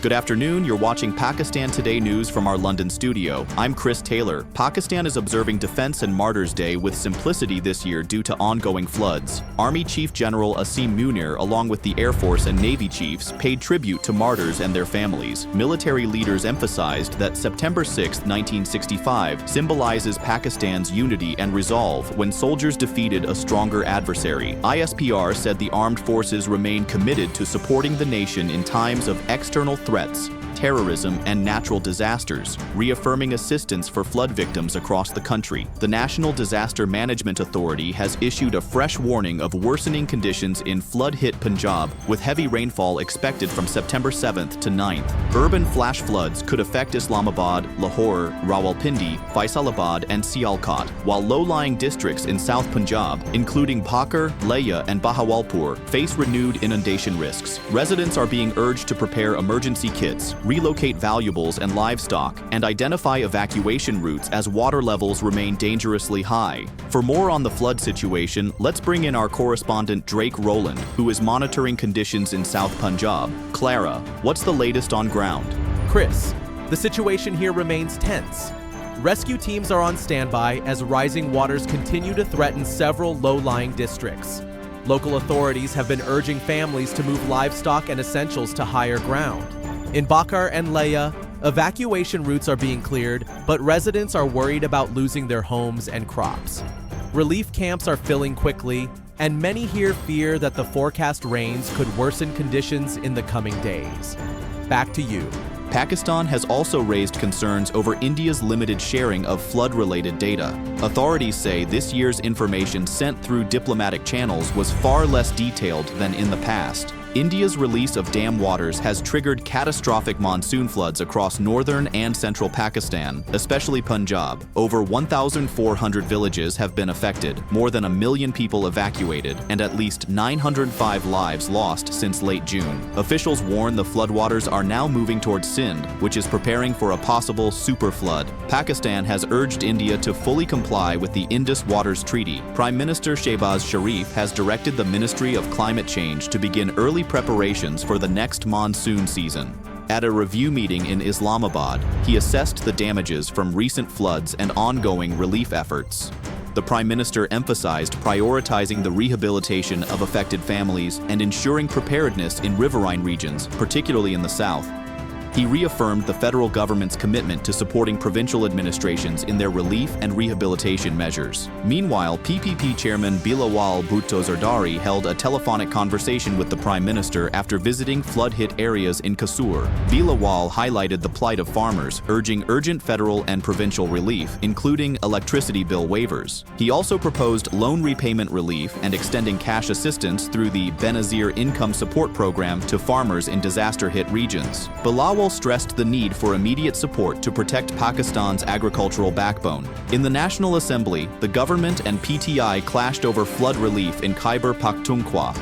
Good afternoon, you're watching Pakistan Today news from our London studio. I'm Chris Taylor. Pakistan is observing Defense and Martyrs Day with simplicity this year due to ongoing floods. Army Chief General Asim Munir, along with the Air Force and Navy chiefs, paid tribute to martyrs and their families. Military leaders emphasized that September 6, 1965, symbolizes Pakistan's unity and resolve when soldiers defeated a stronger adversary. ISPR said the armed forces remain committed to supporting the nation in times of external threats, terrorism, and natural disasters, reaffirming assistance for flood victims across the country. The National Disaster Management Authority has issued a fresh warning of worsening conditions in flood-hit Punjab, with heavy rainfall expected from September 7th to 9th. Urban flash floods could affect Islamabad, Lahore, Rawalpindi, Faisalabad, and Sialkot, while low-lying districts in South Punjab, including Pakar, Leia, and Bahawalpur, face renewed inundation risks. Residents are being urged to prepare emergency kits, relocate valuables and livestock, and identify evacuation routes as water levels remain dangerously high. For more on the flood situation, let's bring in our correspondent Drake Rowland, who is monitoring conditions in South Punjab. Clara, what's the latest on ground? Chris, the situation here remains tense. Rescue teams are on standby as rising waters continue to threaten several low-lying districts. Local authorities have been urging families to move livestock and essentials to higher ground. In Bakar and Leia, evacuation routes are being cleared, but residents are worried about losing their homes and crops. Relief camps are filling quickly, and many here fear that the forecast rains could worsen conditions in the coming days. Back to you. Pakistan has also raised concerns over India's limited sharing of flood-related data. Authorities say this year's information sent through diplomatic channels was far less detailed than in the past. India's release of dam waters has triggered catastrophic monsoon floods across northern and central Pakistan, especially Punjab. Over 1,400 villages have been affected, more than 1 million people evacuated, and at least 905 lives lost since late June. Officials warn the floodwaters are now moving towards Sindh, which is preparing for a possible super flood. Pakistan has urged India to fully comply with the Indus Waters Treaty. Prime Minister Shehbaz Sharif has directed the Ministry of Climate Change to begin early preparations for the next monsoon season. At a review meeting in Islamabad, he assessed the damages from recent floods and ongoing relief efforts. The Prime Minister emphasized prioritizing the rehabilitation of affected families and ensuring preparedness in riverine regions, particularly in the south. He reaffirmed the federal government's commitment to supporting provincial administrations in their relief and rehabilitation measures. Meanwhile, PPP Chairman Bilawal Bhutto Zardari held a telephonic conversation with the Prime Minister after visiting flood-hit areas in Kasur. Bilawal highlighted the plight of farmers, urging urgent federal and provincial relief, including electricity bill waivers. He also proposed loan repayment relief and extending cash assistance through the Benazir Income Support Program to farmers in disaster-hit regions. Bilawal stressed the need for immediate support to protect Pakistan's agricultural backbone. In the National Assembly, the government and PTI clashed over flood relief in Khyber Pakhtunkhwa.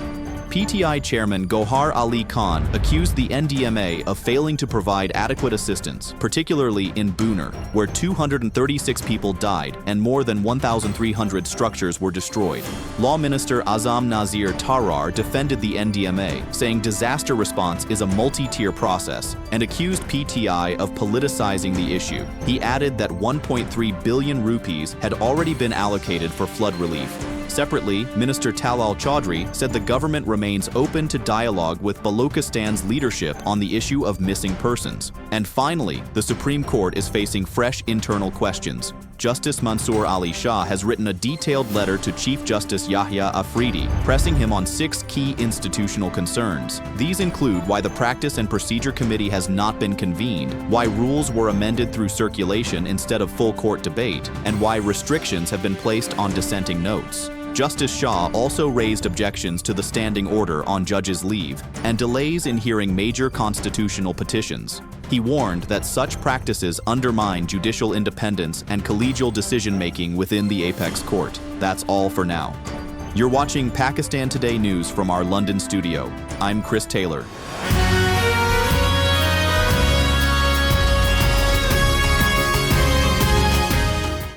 PTI Chairman Gohar Ali Khan accused the NDMA of failing to provide adequate assistance, particularly in Buner, where 236 people died and more than 1,300 structures were destroyed. Law Minister Azam Nazir Tarar defended the NDMA, saying disaster response is a multi-tier process, and accused PTI of politicizing the issue. He added that 1.3 billion rupees had already been allocated for flood relief. Separately, Minister Talal Chaudhry said the government remains open to dialogue with Balochistan's leadership on the issue of missing persons. And finally, the Supreme Court is facing fresh internal questions. Justice Mansoor Ali Shah has written a detailed letter to Chief Justice Yahya Afridi, pressing him on 6 key institutional concerns. These include why the Practice and Procedure Committee has not been convened, why rules were amended through circulation instead of full court debate, and why restrictions have been placed on dissenting notes. Justice Shah also raised objections to the standing order on judges' leave and delays in hearing major constitutional petitions. He warned that such practices undermine judicial independence and collegial decision-making within the apex court. That's all for now. You're watching Pakistan Today news from our London studio. I'm Chris Taylor.